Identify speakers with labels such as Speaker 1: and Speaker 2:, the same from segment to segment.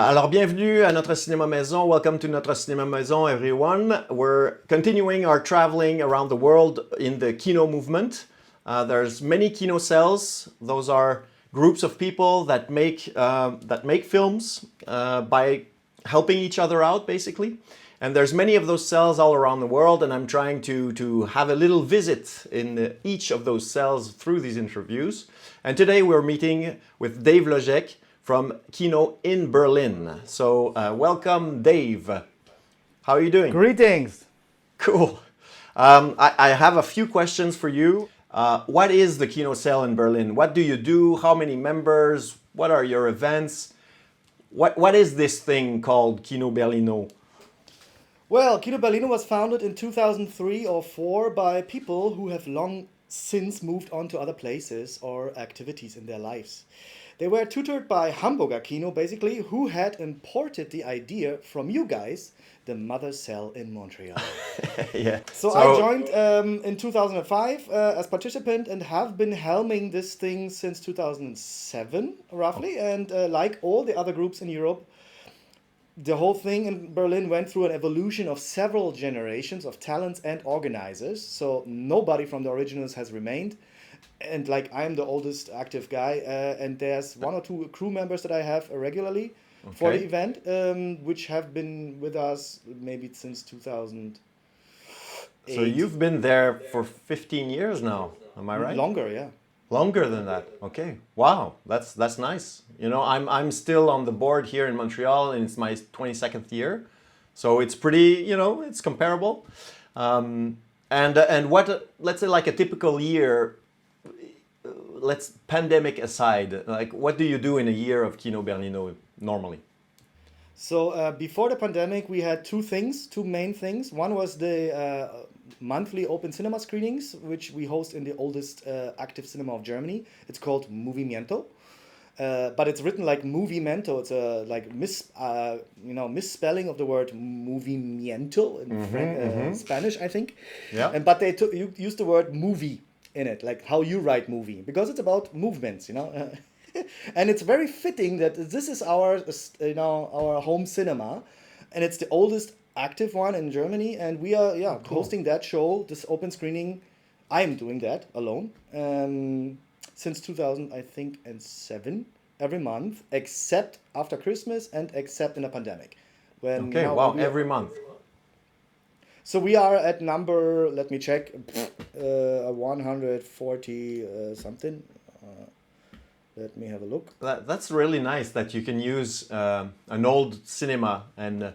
Speaker 1: Alors, bienvenue à notre cinéma maison. Welcome to notre cinéma maison, everyone. We're continuing our traveling around the world in the Kino movement. There's many Kino cells. Those are groups of people that make films by helping each other out, basically. And there's many of those cells all around the world, and I'm trying to have a little visit in each of those cells through these interviews. And today we're meeting with Dave Lojek from Kino in Berlin. So welcome, Dave. How are you doing?
Speaker 2: Greetings.
Speaker 1: Cool. I have a few questions for you. What is the Kino cell in Berlin? What do you do? How many members? What are your events? What is this thing called Kino Berlino?
Speaker 2: Well, Kino Berlino was founded in 2003 or 4 by people who have long since moved on to other places or activities in their lives. They were tutored by Hamburger Kino, basically, who had imported the idea from you guys, the mother cell in Montreal.
Speaker 1: Yeah.
Speaker 2: So I joined in 2005 as participant and have been helming this thing since 2007, roughly. And like all the other groups in Europe, the whole thing in Berlin went through an evolution of several generations of talents and organizers. So nobody from the originals has remained. And like I'm the oldest active guy, and there's 1 or 2 crew members that I have regularly for the event, which have been with us maybe since 2008.
Speaker 1: So you've been there for 15 years now, am I right?
Speaker 2: Longer, yeah.
Speaker 1: Longer than that. Okay. Wow, that's nice. You know, I'm still on the board here in Montreal, and it's my 22nd year, so it's pretty. You know, it's comparable. And what, let's say, like a typical year. Let's pandemic aside. Like, what do you do in a year of Kino Berlino normally?
Speaker 2: So before the pandemic, we had two main things. One was the monthly open cinema screenings, which we host in the oldest active cinema of Germany. It's called Movimiento, but it's written like Movimiento. It's a misspelling of the word movimiento in Spanish, I think.
Speaker 1: Yeah.
Speaker 2: But they used the word movie in it, like how you write movie, because it's about movements, you know. And it's very fitting that this is our home cinema, and it's the oldest active one in Germany, and we are hosting that show, this open screening. I'm doing that alone since 2007 every month, except after Christmas and except in a pandemic.
Speaker 1: Every month.
Speaker 2: So we are at number, let me check, 140 something. Let me have a look.
Speaker 1: That's really nice that you can use an old cinema, and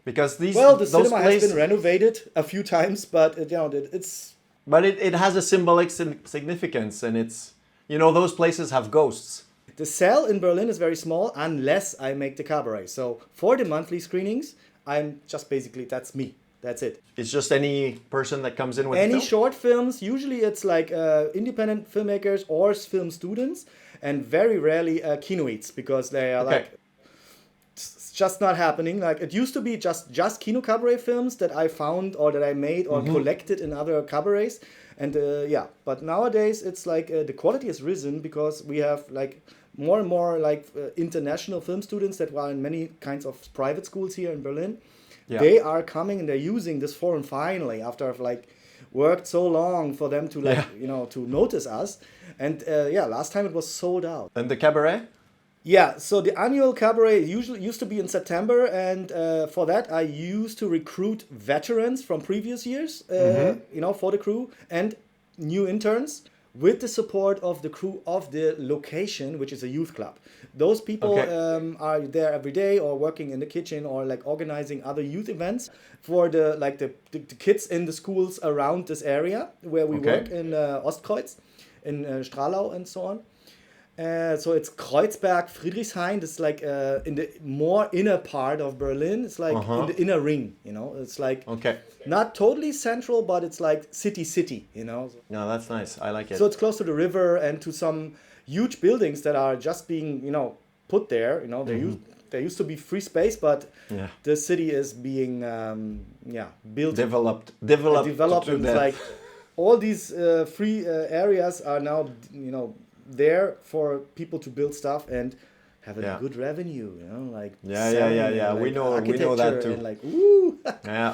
Speaker 1: because the
Speaker 2: cinema has been renovated a few times, but it's.
Speaker 1: But it has a symbolic significance, and it's, you know, those places have ghosts.
Speaker 2: The cell in Berlin is very small unless I make the cabaret. So for the monthly screenings, I'm just basically, that's me. That's it.
Speaker 1: It's just any person that comes in with
Speaker 2: any short films. Usually it's like independent filmmakers or film students, and very rarely kinoids, because they are like, it's just not happening. Like it used to be just KinoKabaret films that I found or that I made or collected in other cabarets. And but nowadays it's like the quality has risen because we have like more and more like international film students that are in many kinds of private schools here in Berlin. Yeah. They are coming and they're using this forum finally after I've like worked so long for them to to notice us. And last time it was sold out.
Speaker 1: And the cabaret?
Speaker 2: Yeah, so the annual cabaret usually used to be in September, and for that I used to recruit veterans from previous years, for the crew, and new interns, with the support of the crew of the location, which is a youth club. Those people are there every day or working in the kitchen or like organizing other youth events for the kids in the schools around this area where we work in Ostkreuz, in Stralau and so on. So it's Kreuzberg, Friedrichshain. It's like in the more inner part of Berlin. It's like in the inner ring, you know. It's like not totally central, but it's like city, you know.
Speaker 1: No, that's nice. I like it.
Speaker 2: So it's close to the river and to some huge buildings that are just being, put there. You know, there used to be free space, but the city is being, built.
Speaker 1: Developed.
Speaker 2: And it's like all these free areas are now, there for people to build stuff and having
Speaker 1: Yeah.
Speaker 2: good revenue, you know, like
Speaker 1: Yeah.
Speaker 2: selling and,
Speaker 1: We
Speaker 2: like,
Speaker 1: know that
Speaker 2: architecture
Speaker 1: too.
Speaker 2: and like woo.
Speaker 1: Yeah.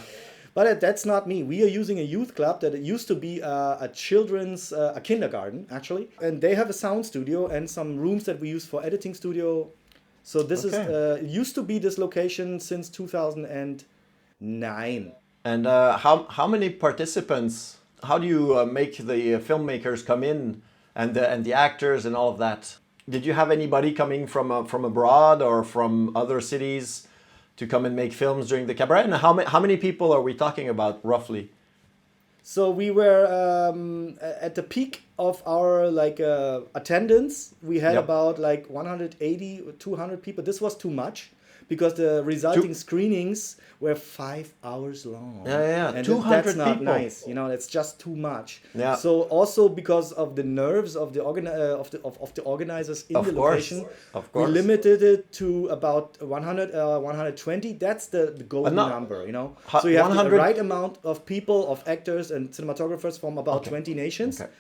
Speaker 2: But that's not me. We are using a youth club that it used to be a children's a kindergarten actually, and they have a sound studio and some rooms that we use for editing studio. So this is
Speaker 1: Okay.
Speaker 2: it used to be this location since 2009.
Speaker 1: And how many participants? How do you make the filmmakers come in and the actors and all of that? Did you have anybody coming from abroad or from other cities to come and make films during the cabaret? And how many people are we talking about roughly?
Speaker 2: So we were at the peak of our like attendance. We had
Speaker 1: Yep.
Speaker 2: about like 180 or 200 people. This was too much because the resulting screenings were 5 hours long.
Speaker 1: Yeah.
Speaker 2: And
Speaker 1: 200
Speaker 2: that's not
Speaker 1: people.
Speaker 2: nice. You know, it's just too much.
Speaker 1: Yeah.
Speaker 2: So also because of the nerves of the of the organizers in
Speaker 1: Of
Speaker 2: the
Speaker 1: course.
Speaker 2: location,
Speaker 1: Of
Speaker 2: we
Speaker 1: course.
Speaker 2: limited it to about 100, 120. That's the golden
Speaker 1: not-
Speaker 2: number. You know,
Speaker 1: Ha-
Speaker 2: so you have the
Speaker 1: 100
Speaker 2: right amount of people, of actors and cinematographers from about 20 nations.
Speaker 1: Okay.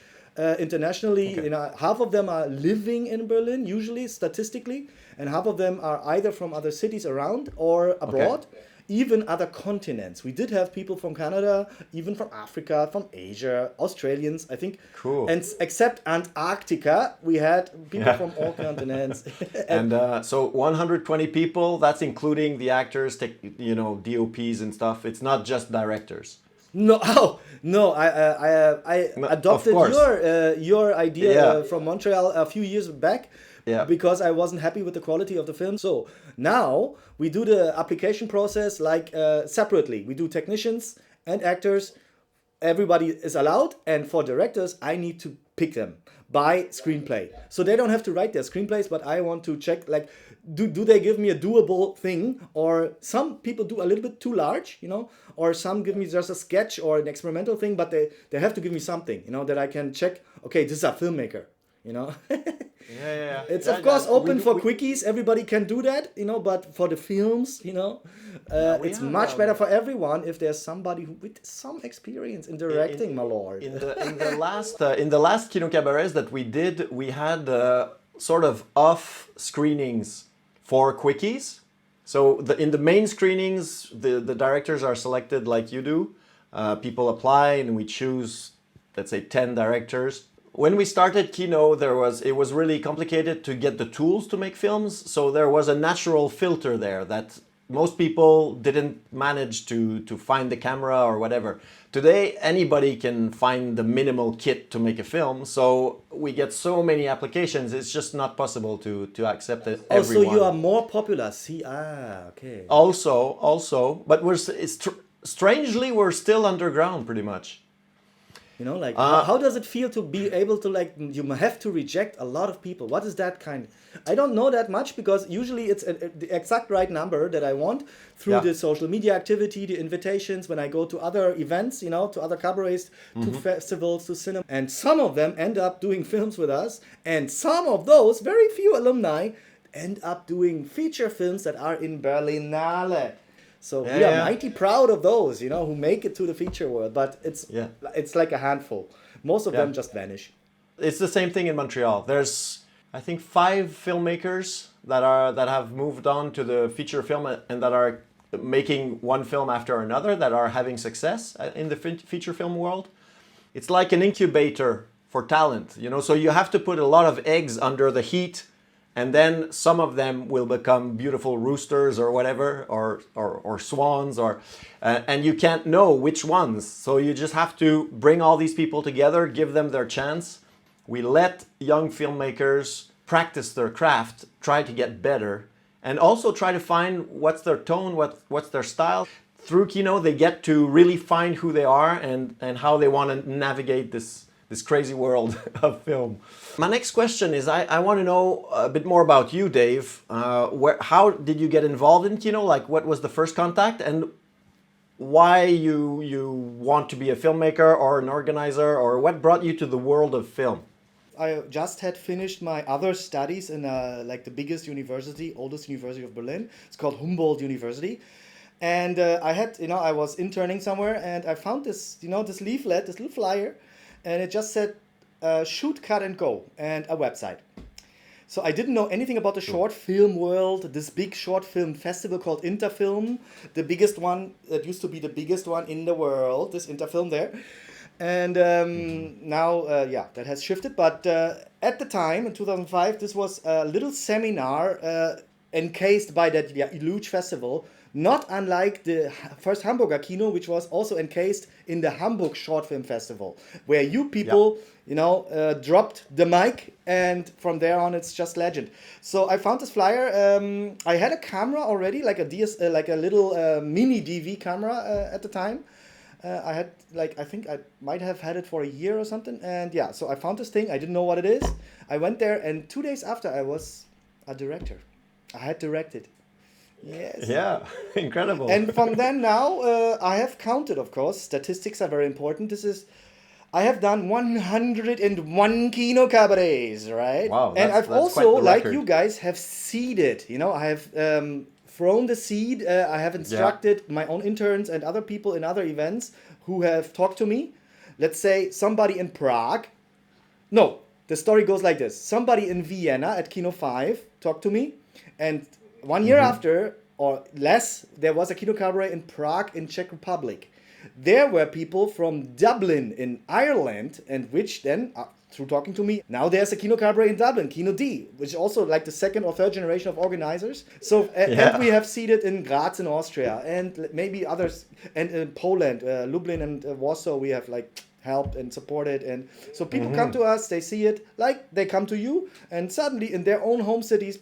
Speaker 2: Internationally,
Speaker 1: Okay.
Speaker 2: you know, half of them are living in Berlin, usually statistically, and half of them are either from other cities around or abroad, even other continents. We did have people from Canada, even from Africa, from Asia, Australians, I think.
Speaker 1: Cool.
Speaker 2: And except Antarctica, we had people
Speaker 1: Yeah.
Speaker 2: from all continents.
Speaker 1: And so 120 people, that's including the actors, DOPs and stuff. It's not just directors.
Speaker 2: No, oh, no, I
Speaker 1: No,
Speaker 2: adopted
Speaker 1: of course.
Speaker 2: your idea
Speaker 1: Yeah.
Speaker 2: from Montreal a few years back
Speaker 1: Yeah.
Speaker 2: because I wasn't happy with the quality of the film. So now we do the application process like separately. We do technicians and actors. Everybody is allowed, and for directors, I need to pick them by screenplay. So they don't have to write their screenplays, but I want to check like do they give me a doable thing, or some people do a little bit too large, you know, or some give me just a sketch or an experimental thing, but they have to give me something, you know, that I can check, okay, this is a filmmaker, you know.
Speaker 1: Yeah.
Speaker 2: It's of course open for quickies. Everybody can do that, you know. But for the films, you know,
Speaker 1: we
Speaker 2: it's
Speaker 1: have,
Speaker 2: much better for everyone if there's somebody who, with some experience in directing, my lord.
Speaker 1: In the last Kino Kabarets that we did, we had sort of off screenings for quickies. So in the main screenings, the directors are selected like you do. People apply and we choose, let's say, 10 directors. When we started Kino, it was really complicated to get the tools to make films. So there was a natural filter there that most people didn't manage to find the camera or whatever. Today, anybody can find the minimal kit to make a film. So we get so many applications, it's just not possible to accept it.
Speaker 2: Oh, so
Speaker 1: everyone.
Speaker 2: you are more popular. See, okay.
Speaker 1: Also, but strangely, we're still underground pretty much.
Speaker 2: You know, like how does it feel to be able to like you have to reject a lot of people? What is that kind? I don't know that much because usually it's the exact right number that I want through the social media activity, the invitations when I go to other events, you know, to other cabarets, to festivals, to cinema, and some of them end up doing films with us, and some of those very few alumni end up doing feature films that are in Berlinale. So we are mighty proud of those, you know, who make it to the feature world. But it's like a handful. Most of them just vanish.
Speaker 1: It's the same thing in Montreal. There's, I think, 5 filmmakers that have moved on to the feature film and that are making one film after another that are having success in the feature film world. It's like an incubator for talent, you know. So you have to put a lot of eggs under the heat. And then some of them will become beautiful roosters or whatever, or swans, and you can't know which ones. So you just have to bring all these people together, give them their chance. We let young filmmakers practice their craft, try to get better, and also try to find what's their tone, what's their style. Through Kino, they get to really find who they are and how they want to navigate this crazy world of film. My next question is, I want to know a bit more about you, Dave. How did you get involved in Kino? Like, what was the first contact, and why you want to be a filmmaker or an organizer, or what brought you to the world of film?
Speaker 2: I just had finished my other studies in like the biggest university, oldest university of Berlin. It's called Humboldt University. And I was interning somewhere, and I found this leaflet, this little flyer, and it just said, shoot, cut, and go, and a website. So I didn't know anything about the short film world, this big short film festival called Interfilm, the biggest one, that used to be the biggest one in the world, this Interfilm there. And now, that has shifted. But at the time, in 2005, this was a little seminar encased by that huge festival, not unlike the first Hamburger Kino, which was also encased in the Hamburg Short Film Festival, where you people, dropped the mic, and from there on, it's just legend. So I found this flyer. I had a camera already, like a little mini DV camera at the time. I had I think I might have had it for a year or something. And yeah, so I found this thing. I didn't know what it is. I went there, and 2 days after, I was a director. I had directed. Yes.
Speaker 1: Yeah, incredible.
Speaker 2: And from then now, I have counted, of course. Statistics are very important. I have done 101 Kino Kabarets, right?
Speaker 1: Wow,
Speaker 2: and I've
Speaker 1: that's
Speaker 2: also,
Speaker 1: quite the
Speaker 2: like
Speaker 1: record.
Speaker 2: you guys, have seeded. I have thrown the seed. I have instructed my own interns and other people in other events who have talked to me. Let's say somebody in Prague. No, the story goes like this. Somebody in Vienna at Kino 5 talked to me. And 1 year after, or less, there was a Kino Kabaret in Prague in Czech Republic. There were people from Dublin in Ireland, and which then, through talking to me, now there's a Kino Kabaret in Dublin, Kino D, which is also like the second or third generation of organizers. So, and we have seated in Graz in Austria, and maybe others, and in Poland, Lublin and Warsaw, we have helped and supported. And so people come to us, they see it, like they come to you, and suddenly in their own home cities,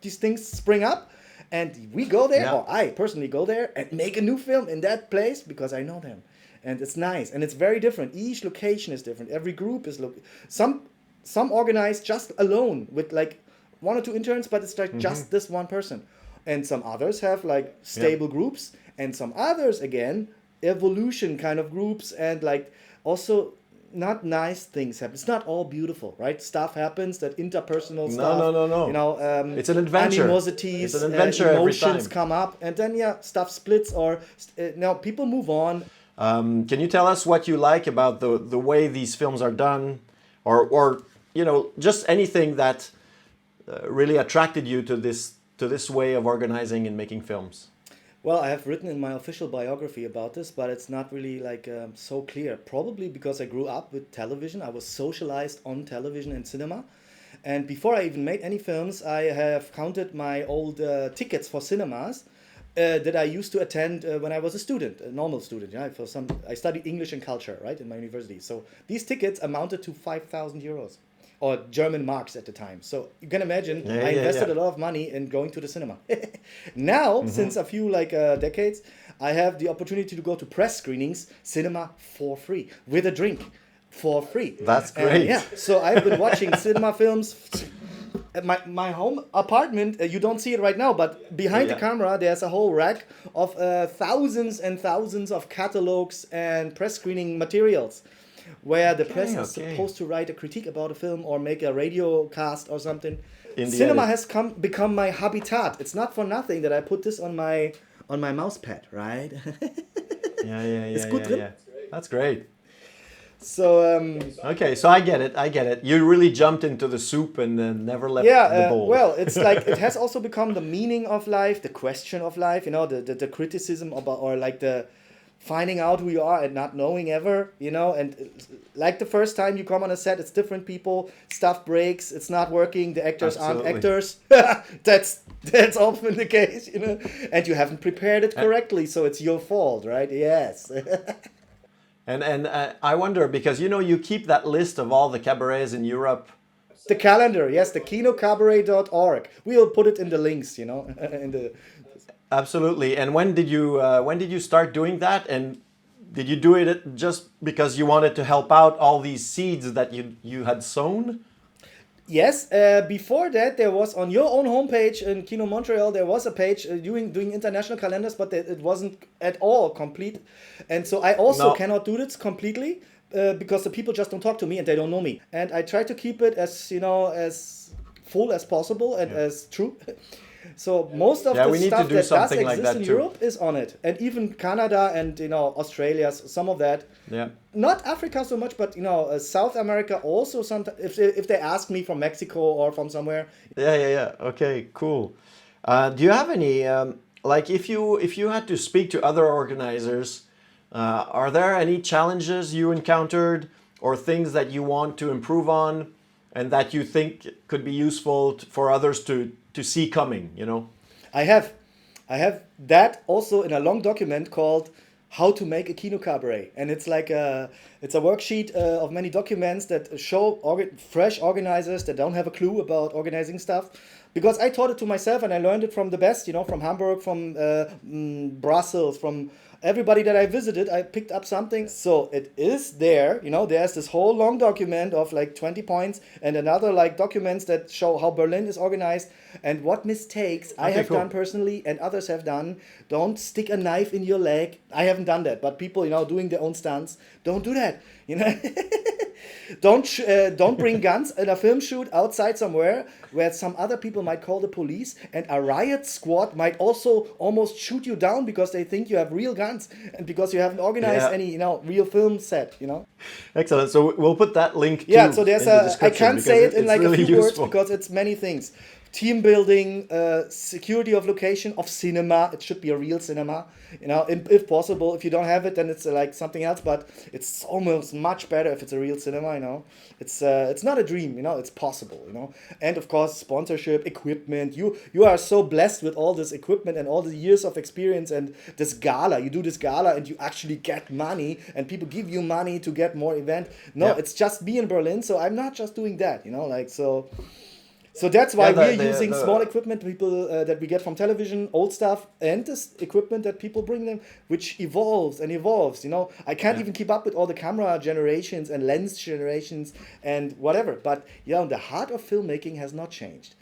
Speaker 2: these things spring up. And we go there, or I personally go there, and make a new film in that place because I know them. And it's nice. And it's very different. Each location is different. Every group is... Some organize just alone with 1 or 2 interns, but it's just this one person. And some others have stable groups. And some others, again, evolution kind of groups. And also... not nice things happen. It's not all beautiful, right? Stuff happens, that interpersonal stuff.
Speaker 1: No. It's an adventure.
Speaker 2: Animosities,
Speaker 1: it's an adventure
Speaker 2: emotions come up, and then stuff splits, or people move on.
Speaker 1: Can you tell us what you like about the way these films are done, or just anything that really attracted you to this way of organizing and making films?
Speaker 2: Well, I have written in my official biography about this, but it's not really so clear. Probably because I grew up with television. I was socialized on television and cinema. And before I even made any films, I have counted my old tickets for cinemas that I used to attend when I was a student, a normal student. I studied English and culture, right, in my university. So these tickets amounted to 5,000 euros. Or German marks at the time. So you can imagine, I invested a lot of money in going to the cinema. Now, since a few decades, I have the opportunity to go to press screenings, cinema for free, with a drink for free.
Speaker 1: That's great.
Speaker 2: So I've been watching cinema films at my home apartment. You don't see it right now, but behind the camera, there's a whole rack of thousands and thousands of catalogs and press screening materials, where the press is supposed to write a critique about a film or make a radio cast or something. Cinema has become my habitat. It's not for nothing that I put this on my mouse pad, right? It's good.
Speaker 1: Yeah. That's great.
Speaker 2: So
Speaker 1: so I get it. You really jumped into the soup and then never left the bowl.
Speaker 2: Well, it's it has also become the meaning of life, the question of life. The criticism about, or the finding out who you are and not knowing ever, and the first time you come on a set, it's different people, stuff breaks, it's not working, the actors aren't actors. That's often the case, and you haven't prepared it correctly, so it's your fault, right? Yes.
Speaker 1: And I wonder, because you keep that list of all the cabarets in Europe.
Speaker 2: The calendar, yes, the KinoKabaret.org. We'll put it in the links, in the...
Speaker 1: Absolutely. And when did you start doing that? And did you do it just because you wanted to help out all these seeds that you had sown?
Speaker 2: Yes. Before that, there was on your own homepage in Kino Montreal, there was a page doing international calendars, but it wasn't at all complete. And so I also cannot do this completely because the people just don't talk to me and they don't know me. And I try to keep it as as full as possible and as true. So most of the
Speaker 1: we need
Speaker 2: stuff
Speaker 1: to do
Speaker 2: that does
Speaker 1: something
Speaker 2: exist
Speaker 1: like that
Speaker 2: in
Speaker 1: too.
Speaker 2: Europe is on it, and even Canada and Australia, some of that.
Speaker 1: Yeah.
Speaker 2: Not Africa so much, but South America also. Sometimes if they ask me from Mexico or from somewhere.
Speaker 1: Yeah. Okay, cool. Do you have any like if you had to speak to other organizers, are there any challenges you encountered or things that you want to improve on and that you think could be useful for others to see coming?
Speaker 2: I have that also in a long document called "How to Make a Kino Kabaret," and it's like it's a worksheet of many documents that show fresh organizers that don't have a clue about organizing stuff. Because I taught it to myself and I learned it from the best, from Hamburg, from Brussels, from everybody that I visited. I picked up something. So it is there, there's this whole long document of like 20 points and another like documents that show how Berlin is organized and what mistakes I have done personally and others have done. Don't stick a knife in your leg. I haven't done that, but people, doing their own stunts, don't do that, Don't bring guns in a film shoot outside somewhere where some other people might call the police and a riot squad might also almost shoot you down because they think you have real guns and because you haven't organized any real film set.
Speaker 1: Excellent. So we'll put that link.
Speaker 2: Yeah. So there's I can't say it in like
Speaker 1: really
Speaker 2: a few
Speaker 1: useful.
Speaker 2: words because it's many things. Team building, security of location, of cinema. It should be a real cinema, if possible. If you don't have it, then it's like something else. But it's almost much better if it's a real cinema. It's not a dream. It's possible. And of course, sponsorship, equipment. You are so blessed with all this equipment and all the years of experience and this gala. You do this gala and you actually get money and people give you money to get more event. No, It's just me in Berlin. So I'm not just doing that. So that's why we're using small equipment people that we get from television, old stuff, and this equipment that people bring them, which evolves and evolves. I can't even keep up with all the camera generations and lens generations and whatever. But the heart of filmmaking has not changed.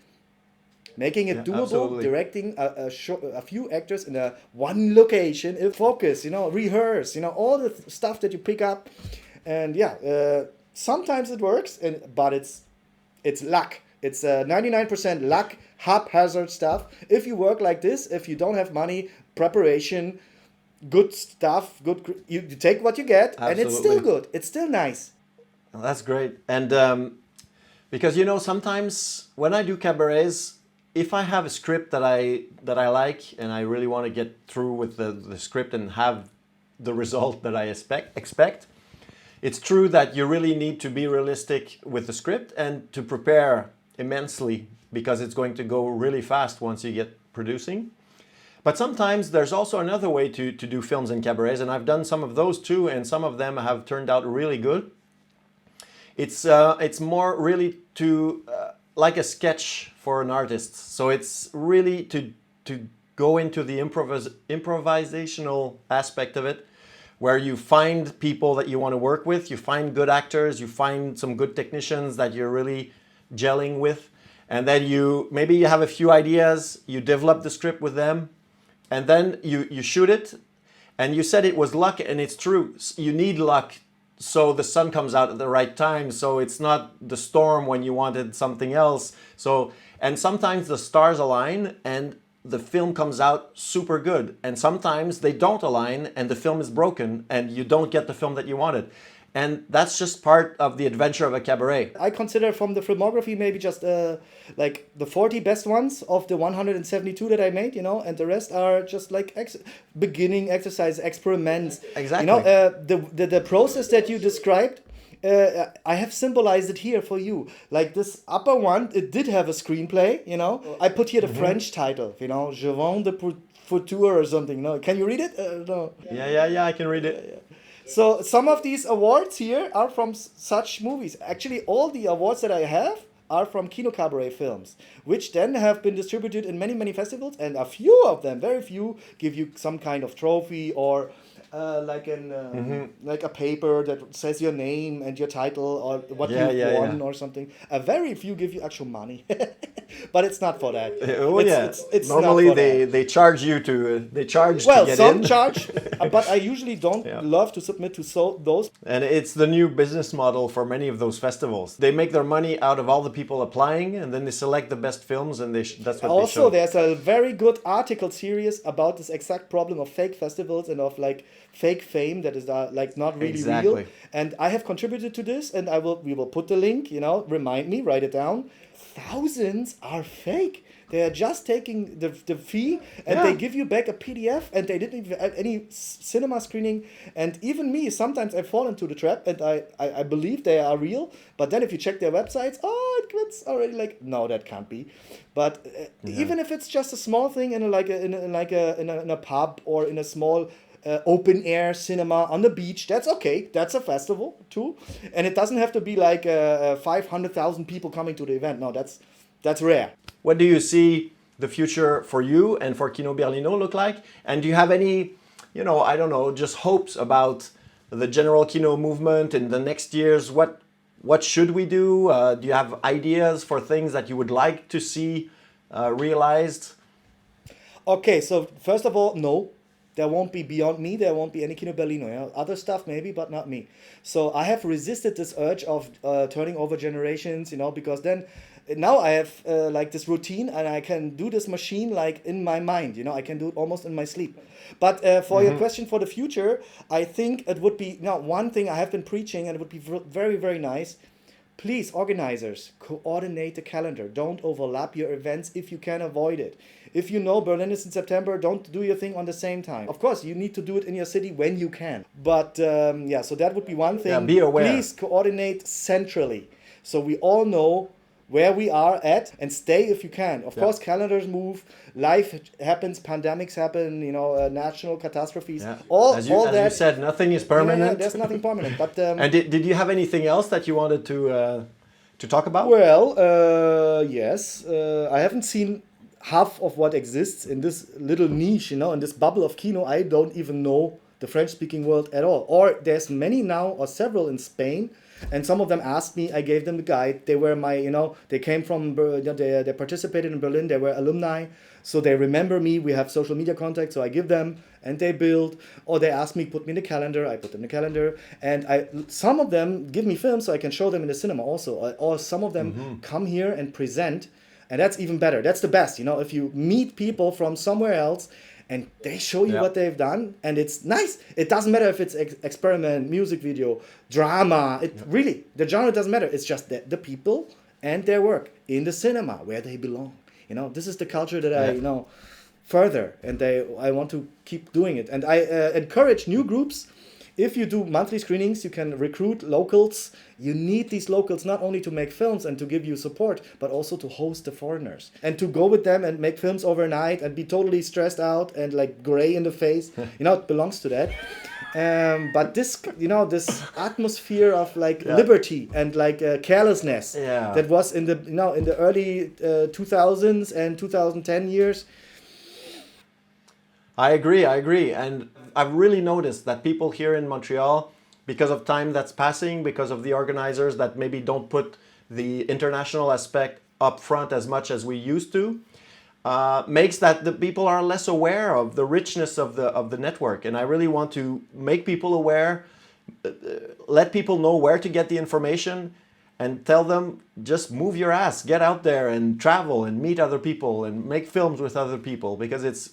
Speaker 2: Making it doable, absolutely. Directing a few actors in one location, focus, rehearse, all the stuff that you pick up, and sometimes it works, but it's luck. It's 99% luck, haphazard stuff. If you work like this, if you don't have money, preparation, good stuff, you take what you get, absolutely. And it's still good. It's still nice.
Speaker 1: Well, that's great. And because sometimes when I do cabarets, if I have a script that I like and I really want to get through with the script and have the result that I expect, it's true that you really need to be realistic with the script and to prepare immensely because it's going to go really fast once you get producing. But sometimes there's also another way to do films and cabarets, and I've done some of those too, and some of them have turned out really good. It's more really to like a sketch for an artist. So it's really to go into the improvisational aspect of it, where you find people that you want to work with, you find good actors, you find some good technicians that you're really gelling with, and then you have a few ideas, you develop the script with them, and then you shoot it. And you said it was luck, and it's true. You need luck so the sun comes out at the right time, so it's not the storm when you wanted something else. And sometimes the stars align and the film comes out super good, and sometimes they don't align and the film is broken and you don't get the film that you wanted. And that's just part of the adventure of a cabaret.
Speaker 2: I consider from the filmography maybe just like the 40 best ones of the 172 that I made, and the rest are just like beginning exercise experiments.
Speaker 1: Exactly.
Speaker 2: The process that you described, I have symbolized it here for you. Like this upper one, it did have a screenplay, I put here the French title, Je vends de futur or something. Can you read it? No.
Speaker 1: Yeah, I can read it.
Speaker 2: Yeah. So some of these awards here are from such movies. Actually, all the awards that I have are from Kino Kabaret films, which then have been distributed in many, many festivals, and a few of them, very few, give you some kind of trophy or like a paper that says your name and your title or what you've won or something. A very few give you actual money, but it's not for that.
Speaker 1: It's normally
Speaker 2: not for
Speaker 1: they charge you to get
Speaker 2: some
Speaker 1: in.
Speaker 2: charge, But I usually don't love to submit to those.
Speaker 1: And it's the new business model for many of those festivals. They make their money out of all the people applying, and then they select the best films, and that's what they show.
Speaker 2: Also, there's a very good article series about this exact problem of fake festivals and of like fake fame that is like not really real. And I have contributed to this, and we will put the link. Remind me, write it down. Thousands are fake. They are just taking the fee, and they give you back a PDF, and they didn't even have any cinema screening. And even me, sometimes I fall into the trap, and I believe they are real. But then if you check their websites, it's already like, no, that can't be. But even if it's just a small thing in a pub or in a small open air cinema on the beach, that's okay. That's a festival too, and it doesn't have to be like 500,000 people coming to the event. No, that's rare.
Speaker 1: What do you see the future for you and for Kino Berlino look like? And do you have any, I don't know, just hopes about the general Kino movement in the next years? What should we do? Do you have ideas for things that you would like to see realized?
Speaker 2: Okay, so first of all, no. There won't be beyond me. There won't be any Kino Berlino. Other stuff maybe, but not me. So I have resisted this urge of turning over generations, because then now I have like this routine, and I can do this machine like in my mind. I can do it almost in my sleep. But for your question for the future, I think it would be one thing I have been preaching, and it would be very, very nice. Please, organizers, coordinate the calendar. Don't overlap your events if you can avoid it. If you know Berlin is in September, don't do your thing on the same time. Of course, you need to do it in your city when you can. But so that would be one thing.
Speaker 1: Yeah, be aware.
Speaker 2: Please coordinate centrally, so we all know where we are at, and stay if you can. Of course, calendars move, life happens, pandemics happen, national catastrophes. Yeah.
Speaker 1: As you said, nothing is permanent.
Speaker 2: Yeah, there's nothing permanent. But
Speaker 1: and did you have anything else that you wanted to talk about?
Speaker 2: Well, yes. I haven't seen half of what exists in this little niche, in this bubble of Kino. I don't even know the French-speaking world at all. Or there's many now, or several in Spain. And some of them asked me, I gave them the guide. They were they came from, they participated in Berlin, they were alumni. So they remember me, we have social media contact, so I give them, and they build. Or they ask me, put me in the calendar, I put them in the calendar. And some of them give me films so I can show them in the cinema also. Or some of them come here and present, and that's even better. That's the best, if you meet people from somewhere else, and they show you what they've done, and it's nice. It doesn't matter if it's experiment, music video, drama. Really, the genre doesn't matter. It's just the people and their work in the cinema where they belong. This is the culture that I further, and I want to keep doing it. And I encourage new groups. If you do monthly screenings, you can recruit locals. You need these locals not only to make films and to give you support, but also to host the foreigners. And to go with them and make films overnight and be totally stressed out and like gray in the face. It belongs to that. But this, this atmosphere of like liberty and like carelessness that was in the, in the early 2000s and 2010 years.
Speaker 1: I agree. And I've really noticed that people here in Montreal, because of time that's passing, because of the organizers that maybe don't put the international aspect up front as much as we used to, makes that the people are less aware of the richness of the network. And I really want to make people aware, let people know where to get the information, and tell them, just move your ass, get out there and travel and meet other people and make films with other people, because it's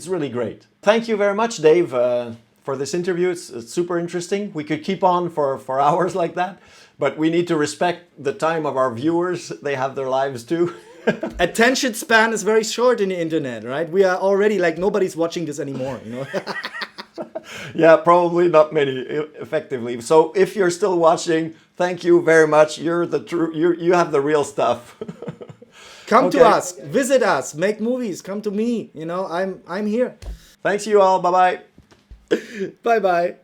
Speaker 1: really great. Thank you very much, Dave, for this interview. It's super interesting. We could keep on for hours like that, but we need to respect the time of our viewers. They have their lives too.
Speaker 2: Attention span is very short in the internet, right? We are already like, nobody's watching this anymore,
Speaker 1: Yeah, probably not many, effectively. So if you're still watching, thank you very much. You have the real stuff.
Speaker 2: Come to us, visit us, make movies, come to me. I'm here.
Speaker 1: Thanks you all. Bye-bye.
Speaker 2: Bye-bye.